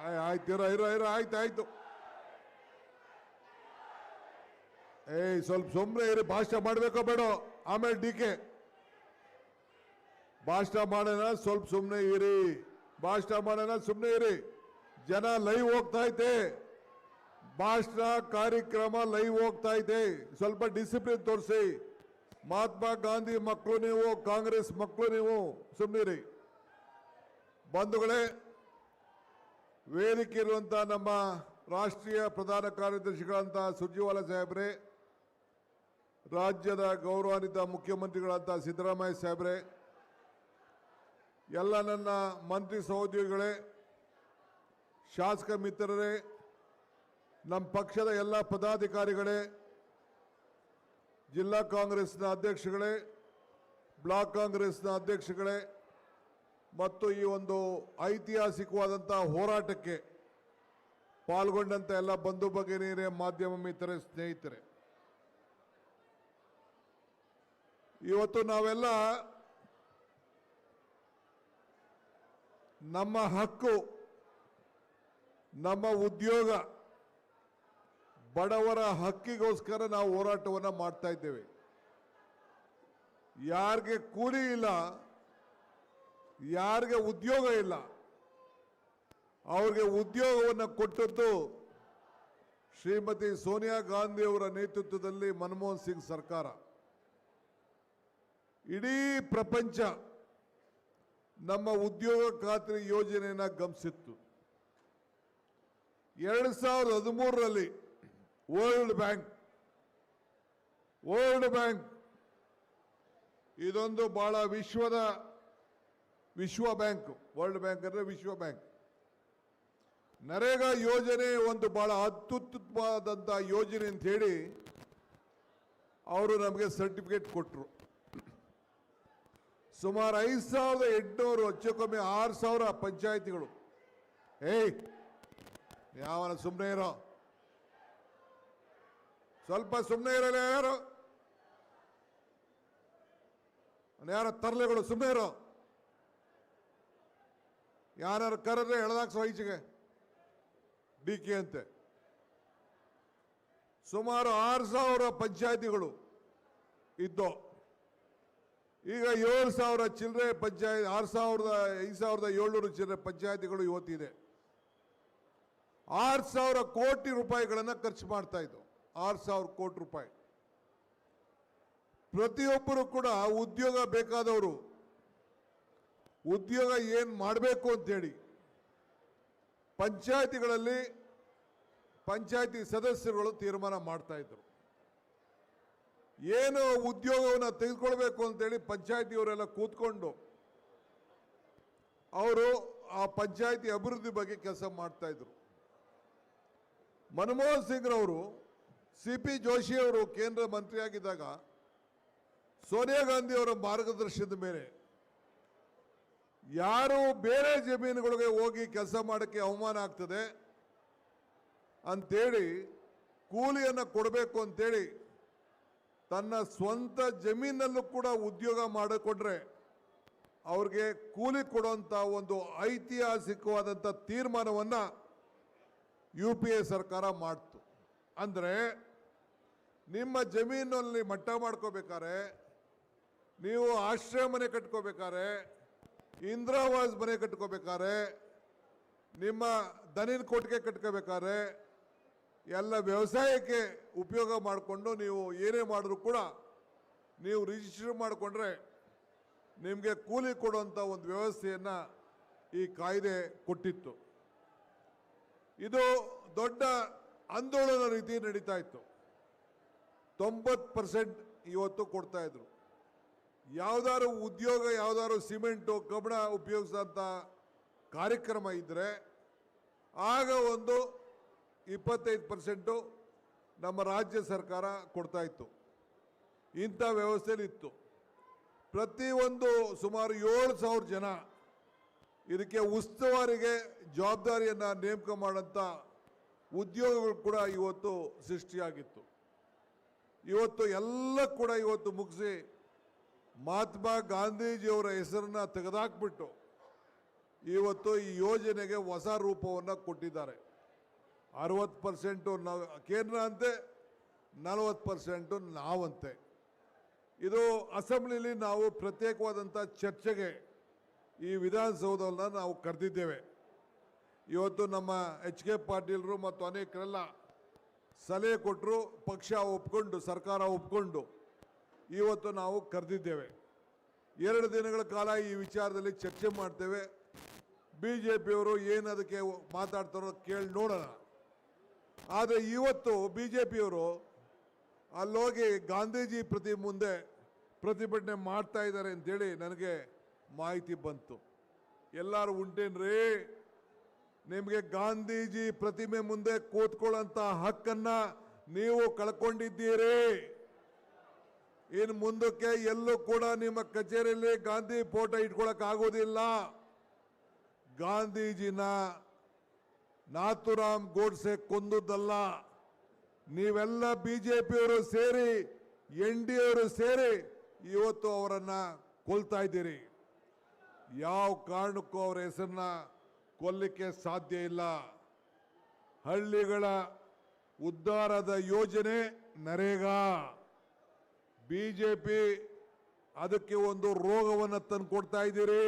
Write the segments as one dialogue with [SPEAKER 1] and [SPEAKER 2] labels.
[SPEAKER 1] ಆಯ್ತು ಇರೋ ಆಯ್ತು ಸ್ವಲ್ಪ ಸುಮ್ಮನೆ ಇರಿ. ಭಾಷಣ ಮಾಡಬೇಕೋ ಬೇಡ, ಆಮೇಲೆ ಡಿಕೆ ಭಾಷಣ ಮಾಡೋಣ. ಸ್ವಲ್ಪ ಸುಮ್ಮನೆ ಇರಿ, ಭಾಷಣ ಮಾಡೋಣ, ಸುಮ್ಮನೆ ಇರಿ. ಜನ ಲೈವ್ ಹೋಗ್ತಾ ಐತೆ, ಭಾಷಣ ಕಾರ್ಯಕ್ರಮ ಲೈವ್ ಹೋಗ್ತಾ ಇದೆ. ಸ್ವಲ್ಪ ಡಿಸಿಪ್ಲಿನ್ ತೋರಿಸಿ. ಮಹಾತ್ಮ ಗಾಂಧಿ ಮಕ್ಕಳು ನೀವು, ಕಾಂಗ್ರೆಸ್ ಮಕ್ಕಳು ನೀವು, ಸುಮ್ಮನಿರಿ. ಬಂಧುಗಳೇ, ವೇದಿಕೆ ಇರುವಂತ ನಮ್ಮ ರಾಷ್ಟ್ರೀಯ ಪ್ರಧಾನ ಕಾರ್ಯದರ್ಶಿಗಳಂತ ಸುರ್ಜೇವಾಲಾ ಸಾಹೇಬ್ರೆ, ರಾಜ್ಯದ ಗೌರವಾನ್ವಿತ ಮುಖ್ಯಮಂತ್ರಿಗಳಂತ ಸಿದ್ದರಾಮಯ್ಯ ಸಾಹೇಬ್ರೆ, ಎಲ್ಲ ನನ್ನ ಮಂತ್ರಿ ಸಹೋದ್ಯೋಗಿಗಳೇ, ಶಾಸಕ ಮಿತ್ರರೇ, ನಮ್ಮ ಪಕ್ಷದ ಎಲ್ಲ ಪದಾಧಿಕಾರಿಗಳೇ, ಜಿಲ್ಲಾ ಕಾಂಗ್ರೆಸ್ನ ಅಧ್ಯಕ್ಷಗಳೇ, ಬ್ಲಾಕ್ ಕಾಂಗ್ರೆಸ್ನ ಅಧ್ಯಕ್ಷಗಳೇ ಮತ್ತು ಈ ಒಂದು ಐತಿಹಾಸಿಕವಾದಂಥ ಹೋರಾಟಕ್ಕೆ ಪಾಲ್ಗೊಂಡಂಥ ಎಲ್ಲ ಬಂಧು ಭಗಿನಿಯರೇ, ಮಾಧ್ಯಮ ಮಿತ್ರರೇ, ಸ್ನೇಹಿತರೆ, ಇವತ್ತು ನಾವೆಲ್ಲ ನಮ್ಮ ಹಕ್ಕು, ನಮ್ಮ ಉದ್ಯೋಗ, ಬಡವರ ಹಕ್ಕಿಗೋಸ್ಕರ ನಾವು ಹೋರಾಟವನ್ನು ಮಾಡ್ತಾ ಇದ್ದೇವೆ. ಯಾರಿಗೆ ಕೂಲಿ ಇಲ್ಲ, ಯಾರಿಗೆ ಉದ್ಯೋಗ ಇಲ್ಲ, ಅವ್ರಿಗೆ ಉದ್ಯೋಗವನ್ನು ಕೊಟ್ಟದ್ದು ಶ್ರೀಮತಿ ಸೋನಿಯಾ ಗಾಂಧಿ ಅವರ ನೇತೃತ್ವದಲ್ಲಿ ಮನಮೋಹನ್ ಸಿಂಗ್ ಸರ್ಕಾರ. ಇಡೀ ಪ್ರಪಂಚ ನಮ್ಮ ಉದ್ಯೋಗ ಖಾತ್ರಿ ಯೋಜನೆಯನ್ನು ಗಮನಿಸಿತ್ತು. 2013ರಲ್ಲಿ ವರ್ಲ್ಡ್ ಬ್ಯಾಂಕ್ ಇದೊಂದು ಬಹಳ ವಿಶ್ವ ಬ್ಯಾಂಕ್, ವರ್ಲ್ಡ್ ಬ್ಯಾಂಕ್ ಅಂದರೆ ವಿಶ್ವ ಬ್ಯಾಂಕ್, ನರೇಗಾ ಯೋಜನೆ ಒಂದು ಬಹಳ ಅತ್ಯುತ್ತಮವಾದಂಥ ಯೋಜನೆ ಅಂತ ಹೇಳಿ ಅವರು ನಮಗೆ ಸರ್ಟಿಫಿಕೇಟ್ ಕೊಟ್ಟರು. ಸುಮಾರು 5800, ಹೆಚ್ಚುಕಮ್ಮಿ 6000 ಪಂಚಾಯಿತಿಗಳು. ಯಾವನ ಸುಮ್ಮನೆ ಇರೋ, ಸ್ವಲ್ಪ ಸುಮ್ಮನೆ ಇರಲ್ಲ, ಯಾರ ತರಲೆಗಳು, ಸುಮ್ಮನೆ ಇರೋ. ಯಾರು ಕರೆದ್ರೆ ಎಳೆದಾಕ್ಸೋ ಈಚೆಗೆ ಡಿಕೆ ಅಂತೆ. ಸುಮಾರು 6000 ಪಂಚಾಯಿತಿಗಳು ಇದ್ದು ಈಗ 7000 ಚಿಲ್ಲರೆ ಪಂಚಾಯತ್, 5700 ಚಿಲ್ಲರೆ ಪಂಚಾಯಿತಿಗಳು ಇವತ್ತಿದೆ. 6000 ಕೋಟಿ ರೂಪಾಯಿಗಳನ್ನು ಖರ್ಚು ಮಾಡ್ತಾ ಇದ್ದು, 6000 ಕೋಟಿ ರೂಪಾಯಿ. ಪ್ರತಿಯೊಬ್ಬರು ಕೂಡ ಉದ್ಯೋಗ ಬೇಕಾದವರು ಉದ್ಯೋಗ ಏನು ಮಾಡಬೇಕು ಅಂತೇಳಿ ಪಂಚಾಯಿತಿಗಳಲ್ಲಿ ಪಂಚಾಯಿತಿ ಸದಸ್ಯರುಗಳು ತೀರ್ಮಾನ ಮಾಡ್ತಾ ಇದ್ರು. ಏನು ಉದ್ಯೋಗವನ್ನು ತೆಗೆದುಕೊಳ್ಬೇಕು ಅಂತೇಳಿ ಪಂಚಾಯಿತಿಯವರೆಲ್ಲ ಕೂತ್ಕೊಂಡು ಅವರು ಆ ಪಂಚಾಯಿತಿ ಅಭಿವೃದ್ಧಿ ಬಗ್ಗೆ ಕೆಲಸ ಮಾಡ್ತಾ ಇದ್ರು. ಮನಮೋಹನ್ ಸಿಂಗ್ ರವರು, CP ಜೋಶಿ ಅವರು ಕೇಂದ್ರ ಮಂತ್ರಿಯಾಗಿದ್ದಾಗ ಸೋನಿಯಾ ಗಾಂಧಿ ಅವರ ಮಾರ್ಗದರ್ಶನದ ಮೇಲೆ ಯಾರು ಬೇರೆ ಜಮೀನುಗಳಿಗೆ ಹೋಗಿ ಕೆಲಸ ಮಾಡೋಕ್ಕೆ ಅವಮಾನ ಆಗ್ತದೆ ಅಂತೇಳಿ ಕೂಲಿಯನ್ನು ಕೊಡಬೇಕು ಅಂತೇಳಿ ತನ್ನ ಸ್ವಂತ ಜಮೀನಲ್ಲೂ ಕೂಡ ಉದ್ಯೋಗ ಮಾಡಿಕೊಂಡ್ರೆ ಅವ್ರಿಗೆ ಕೂಲಿ ಕೊಡುವಂಥ ಒಂದು ಐತಿಹಾಸಿಕವಾದಂಥ ತೀರ್ಮಾನವನ್ನು UPA ಸರ್ಕಾರ ಮಾಡ್ತು. ಅಂದರೆ ನಿಮ್ಮ ಜಮೀನಲ್ಲಿ ಮಟ್ಟ ಮಾಡ್ಕೋಬೇಕಾದ್ರೆ, ನೀವು ಆಶ್ರಯ ಮನೆ ಕಟ್ಕೋಬೇಕಾದ್ರೆ, ಇಂದಿರಾವಾಸ್ ಮನೆ ಕಟ್ಕೋಬೇಕಾದ್ರೆ, ನಿಮ್ಮ ದನಿನ ಕೊಟ್ಟಿಗೆ ಕಟ್ಕೋಬೇಕಾದ್ರೆ, ಎಲ್ಲ ವ್ಯವಸಾಯಕ್ಕೆ ಉಪಯೋಗ ಮಾಡಿಕೊಂಡು ನೀವು ಏನೇ ಮಾಡಿದ್ರು ಕೂಡ ನೀವು ರಿಜಿಸ್ಟರ್ ಮಾಡಿಕೊಂಡ್ರೆ ನಿಮಗೆ ಕೂಲಿ ಕೊಡುವಂಥ ಒಂದು ವ್ಯವಸ್ಥೆಯನ್ನು ಈ ಕಾಯ್ದೆ ಕೊಟ್ಟಿತ್ತು. ಇದು ದೊಡ್ಡ ಆಂದೋಲನ ರೀತಿ ನಡೀತಾ ಇತ್ತು. 90% ಇವತ್ತು ಕೊಡ್ತಾ ಇದ್ರು. ಯಾವುದಾದ್ರು ಉದ್ಯೋಗ, ಯಾವುದಾದ್ರು ಸಿಮೆಂಟು ಕಬ್ಬಣ ಉಪಯೋಗಿಸೋಂಥ ಕಾರ್ಯಕ್ರಮ ಇದ್ದರೆ ಆಗ ಒಂದು 25% ನಮ್ಮ ರಾಜ್ಯ ಸರ್ಕಾರ ಕೊಡ್ತಾ ಇತ್ತು. ಇಂಥ ವ್ಯವಸ್ಥೆಯಲ್ಲಿ ಇತ್ತು. ಪ್ರತಿಯೊಂದು ಸುಮಾರು 7000 ಜನ ಇದಕ್ಕೆ ಉಸ್ತುವಾರಿಗೆ ಜವಾಬ್ದಾರಿಯನ್ನು ನೇಮಕ ಮಾಡೋಂಥ ಉದ್ಯೋಗಗಳು ಕೂಡ ಇವತ್ತು ಸೃಷ್ಟಿಯಾಗಿತ್ತು. ಇವತ್ತು ಎಲ್ಲ ಕೂಡ ಇವತ್ತು ಮುಗಿಸಿ ಮಹಾತ್ಮ ಗಾಂಧೀಜಿಯವರ ಹೆಸರನ್ನು ತೆಗೆದುಹಾಕ್ಬಿಟ್ಟು ಇವತ್ತು ಈ ಯೋಜನೆಗೆ ಹೊಸ ರೂಪವನ್ನು ಕೊಟ್ಟಿದ್ದಾರೆ. 60% ಕೇಂದ್ರ ಅಂತೆ, 40% ನಾವಂತೆ. ಇದು ಅಸೆಂಬ್ಲಿಲಿ ನಾವು ಪ್ರತ್ಯೇಕವಾದಂಥ ಚರ್ಚೆಗೆ ಈ ವಿಧಾನಸೌಧವನ್ನು ನಾವು ಕರೆದಿದ್ದೇವೆ. ಇವತ್ತು ನಮ್ಮ HK ಪಾಟೀಲರು ಮತ್ತು ಅನೇಕರೆಲ್ಲ ಸಲಹೆ ಕೊಟ್ಟರು, ಪಕ್ಷ ಒಪ್ಕೊಂಡು, ಸರ್ಕಾರ ಒಪ್ಕೊಂಡು ಇವತ್ತು ನಾವು ಕರೆದಿದ್ದೇವೆ. 2 ದಿನಗಳ ಕಾಲ ಈ ವಿಚಾರದಲ್ಲಿ ಚರ್ಚೆ ಮಾಡ್ತೇವೆ. BJPಯವರು ಏನು ಅದಕ್ಕೆ ಮಾತಾಡ್ತಾರೋ ಕೇಳಿ ನೋಡೋಣ. ಆದರೆ ಇವತ್ತು BJPಯವರು ಅಲ್ಲೋಗಿ ಗಾಂಧೀಜಿ ಪ್ರತಿ ಮುಂದೆ ಪ್ರತಿಭಟನೆ ಮಾಡ್ತಾ ಇದ್ದಾರೆ ಅಂತೇಳಿ ನನಗೆ ಮಾಹಿತಿ ಬಂತು. ಎಲ್ಲರೂ ಉಂಟೇನ್ರಿ, ನಿಮಗೆ ಗಾಂಧೀಜಿ ಪ್ರತಿಮೆ ಮುಂದೆ ಕೂತ್ಕೊಳ್ಳೋಂಥ ಹಕ್ಕನ್ನ ನೀವು ಕಳ್ಕೊಂಡಿದ್ದೀರಿ. ಇನ್ನು ಮುಂದಕ್ಕೆ ಎಲ್ಲೂ ಕೂಡ ನಿಮ್ಮ ಕಚೇರಿಯಲ್ಲಿ ಗಾಂಧಿ ಫೋಟೋ ಇಟ್ಕೊಳಕ್ ಆಗೋದಿಲ್ಲ. ಗಾಂಧೀಜಿನ ನಾಥುರಾಮ್ ಗೋಡ್ಸೆ ಕೊಂದದ್ದಲ್ಲ, ನೀವೆಲ್ಲ BJPಯವರು ಸೇರಿ, NDAಯವರು ಸೇರಿ ಇವತ್ತು ಅವರನ್ನ ಕೊಲ್ತಾ ಇದ್ದೀರಿ. ಯಾವ ಕಾರಣಕ್ಕೂ ಅವರ ಹೆಸರನ್ನ ಕೊಲ್ಲಿಕ್ಕೆ ಸಾಧ್ಯ ಇಲ್ಲ. ಹಳ್ಳಿಗಳ ಉದ್ಧಾರದ ಯೋಜನೆ ನರೇಗಾ. BJP ಅದಕ್ಕೆ ಒಂದು ರೋಗವನ್ನು ತಂದು ಕೊಡ್ತಾ ಇದ್ದೀರಿ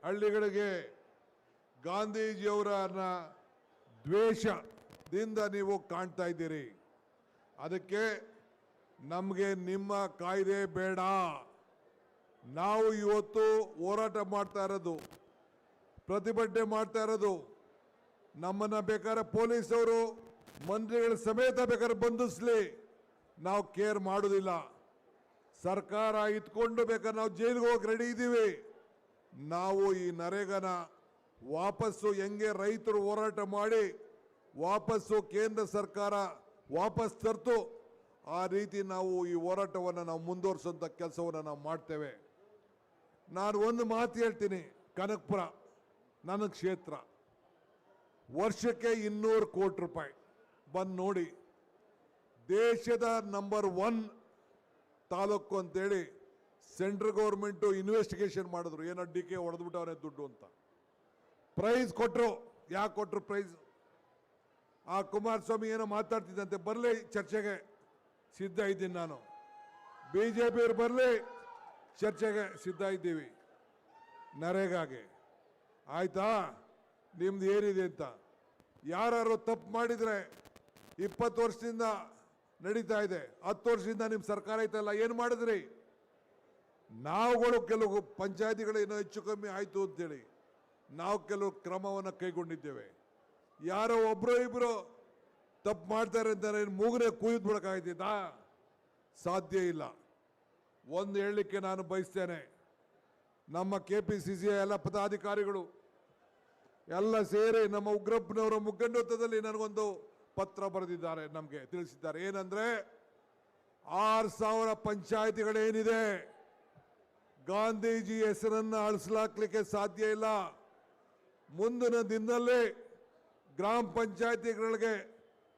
[SPEAKER 1] ಹಳ್ಳಿಗಳಿಗೆ. ಗಾಂಧೀಜಿಯವರನ್ನ ದ್ವೇಷದಿಂದ ನೀವು ಕಾಣ್ತಾ ಇದ್ದೀರಿ. ಅದಕ್ಕೆ ನಮಗೆ ನಿಮ್ಮ ಕಾಯ್ದೆ ಬೇಡ. ನಾವು ಇವತ್ತು ಹೋರಾಟ ಮಾಡ್ತಾ ಇರೋದು, ಪ್ರತಿಭಟನೆ ಮಾಡ್ತಾ ಇರೋದು, ನಮ್ಮನ್ನ ಬೇಕಾದ್ರೆ ಪೊಲೀಸವರು ಮಂತ್ರಿಗಳ ಸಮೇತ ಬೇಕಾದ್ರೆ ಬಂಧಿಸ್ಲಿ, ನಾವು ಕೇರ್ ಮಾಡೋದಿಲ್ಲ. ಸರ್ಕಾರ ಇಟ್ಕೊಂಡು ಬೇಕಾದ್ರೆ ನಾವು ಜೈಲಿಗೆ ಹೋಗಿ ರೆಡಿ ಇದ್ದೀವಿ. ನಾವು ಈ ನರೇಗಾನ ವಾಪಸ್ಸು ಹೆಂಗೆ ರೈತರು ಹೋರಾಟ ಮಾಡಿ ವಾಪಸ್ಸು ಕೇಂದ್ರ ಸರ್ಕಾರ ವಾಪಸ್ ತರ್ತು, ಆ ರೀತಿ ನಾವು ಈ ಹೋರಾಟವನ್ನು ನಾವು ಮುಂದುವರಿಸುವಂಥ ಕೆಲಸವನ್ನು ನಾವು ಮಾಡ್ತೇವೆ. ನಾನು ಒಂದು ಮಾತು ಹೇಳ್ತೀನಿ, ಕನಕಪುರ ನನ್ನ ಕ್ಷೇತ್ರ, ವರ್ಷಕ್ಕೆ 200 ಕೋಟಿ ರೂಪಾಯಿ ಬಂದು ನೋಡಿ. ದೇಶದ ನಂಬರ್ 1 ತಾಲೂಕು ಅಂತೇಳಿ ಸೆಂಟ್ರಲ್ ಗೌರ್ಮೆಂಟು ಇನ್ವೆಸ್ಟಿಗೇಷನ್ ಮಾಡಿದ್ರು. ಏನೋ DK ಹೊಡೆದ್ಬಿಟ್ಟವ್ರೆ ದುಡ್ಡು ಅಂತ ಪ್ರೈಸ್ ಕೊಟ್ಟರು. ಯಾಕೆ ಕೊಟ್ಟರು ಪ್ರೈಸ್? ಆ ಕುಮಾರಸ್ವಾಮಿ ಏನೋ ಮಾತಾಡ್ತಿದ್ದಂತೆ, ಬರಲಿ ಚರ್ಚೆಗೆ ಸಿದ್ಧ ಇದ್ದೀನಿ ನಾನು. BJPಯವರು ಬರಲಿ ಚರ್ಚೆಗೆ ಸಿದ್ಧ ಇದ್ದೀವಿ ನರೇಗಾಗೆ. ಆಯ್ತಾ? ನಿಮ್ದು ಏನಿದೆ ಅಂತ. ಯಾರು ತಪ್ಪು ಮಾಡಿದರೆ 20 ವರ್ಷದಿಂದ ನಡೀತಾ ಇದೆ, 10 ವರ್ಷದಿಂದ ನಿಮ್ಮ ಸರ್ಕಾರ ಐತಲ್ಲ, ಏನು ಮಾಡಿದ್ರಿ? ನಾವುಗಳು ಕೆಲವು ಪಂಚಾಯತಿಗಳು ಏನೋ ಹೆಚ್ಚು ಕಮ್ಮಿ ಆಯಿತು ಅಂತೇಳಿ ನಾವು ಕೆಲವು ಕ್ರಮವನ್ನು ಕೈಗೊಂಡಿದ್ದೇವೆ. ಯಾರೋ ಒಬ್ಬರು ಇಬ್ಬರು ತಪ್ಪು ಮಾಡ್ತಾರೆ ಅಂತಾರೆ, ಮೂಗನೆ ಕುಯ್ದು ಬಿಡೋಕ್ಕಾಗ್ತಿದ್ದ? ಸಾಧ್ಯ ಇಲ್ಲ. ಒಂದು ಹೇಳಲಿಕ್ಕೆ ನಾನು ಬಯಸ್ತೇನೆ, ನಮ್ಮ KPCC ಎಲ್ಲ ಪದಾಧಿಕಾರಿಗಳು ಎಲ್ಲ ಸೇರಿ ನಮ್ಮ ಉಗ್ರಪ್ಪನವರ ಮುಖಂಡತ್ವದಲ್ಲಿ ನನಗೊಂದು ಪತ್ರ ಬರೆದಿದ್ದಾರೆ, ನಮಗೆ ತಿಳಿಸಿದ್ದಾರೆ. ಏನಂದ್ರೆ 6,000 ಪಂಚಾಯತಿಗಳೇನಿದೆ, ಗಾಂಧೀಜಿ ಹೆಸರನ್ನು ಅಳಿಸ್ಲಾಕ್ಲಿಕ್ಕೆ ಸಾಧ್ಯ ಇಲ್ಲ. ಮುಂದಿನ ದಿನದಲ್ಲಿ ಗ್ರಾಮ ಪಂಚಾಯತಿಗಳಿಗೆ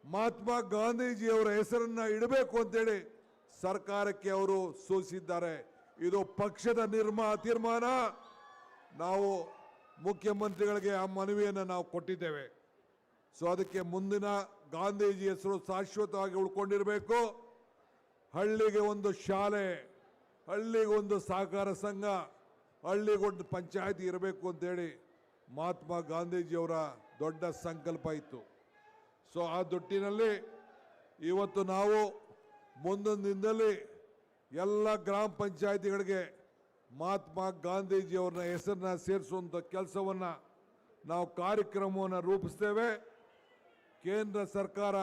[SPEAKER 1] ಮಹಾತ್ಮ ಗಾಂಧೀಜಿಯವರ ಹೆಸರನ್ನ ಇಡಬೇಕು ಅಂತೇಳಿ ಸರ್ಕಾರಕ್ಕೆ ಅವರು ಸೂಚಿಸಿದ್ದಾರೆ. ಇದು ಪಕ್ಷದ ತೀರ್ಮಾನ. ನಾವು ಮುಖ್ಯಮಂತ್ರಿಗಳಿಗೆ ಆ ಮನವಿಯನ್ನು ನಾವು ಕೊಟ್ಟಿದ್ದೇವೆ. ಸೊ ಅದಕ್ಕೆ ಮುಂದಿನ ಗಾಂಧೀಜಿ ಹೆಸರು ಶಾಶ್ವತವಾಗಿ ಉಳ್ಕೊಂಡಿರಬೇಕು. ಹಳ್ಳಿಗೆ ಒಂದು ಶಾಲೆ, ಹಳ್ಳಿಗೆ ಒಂದು ಸಹಕಾರ ಸಂಘ, ಹಳ್ಳಿಗೊಂದು ಪಂಚಾಯತಿ ಇರಬೇಕು ಅಂತೇಳಿ ಮಹಾತ್ಮ ಗಾಂಧೀಜಿಯವರ ದೊಡ್ಡ ಸಂಕಲ್ಪ ಇತ್ತು. ಸೊ ಆ ದೊಟ್ಟಿನಲ್ಲಿ ಇವತ್ತು ನಾವು ಮುಂದಿನ ದಿನದಲ್ಲಿ ಎಲ್ಲ ಗ್ರಾಮ ಪಂಚಾಯತಿಗಳಿಗೆ ಮಹಾತ್ಮ ಗಾಂಧೀಜಿಯವ್ರನ್ನ ಹೆಸರನ್ನ ಸೇರಿಸುವಂಥ ಕೆಲಸವನ್ನು ನಾವು ಕಾರ್ಯಕ್ರಮವನ್ನು ರೂಪಿಸ್ತೇವೆ. ಕೇಂದ್ರ ಸರ್ಕಾರ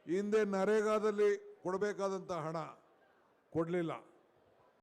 [SPEAKER 1] ಹಿಂದೆ ನರೇಗಾದಲ್ಲಿ ಕೊಡಬೇಕಾದಂಥ ಹಣ ಕೊಡಲಿಲ್ಲ.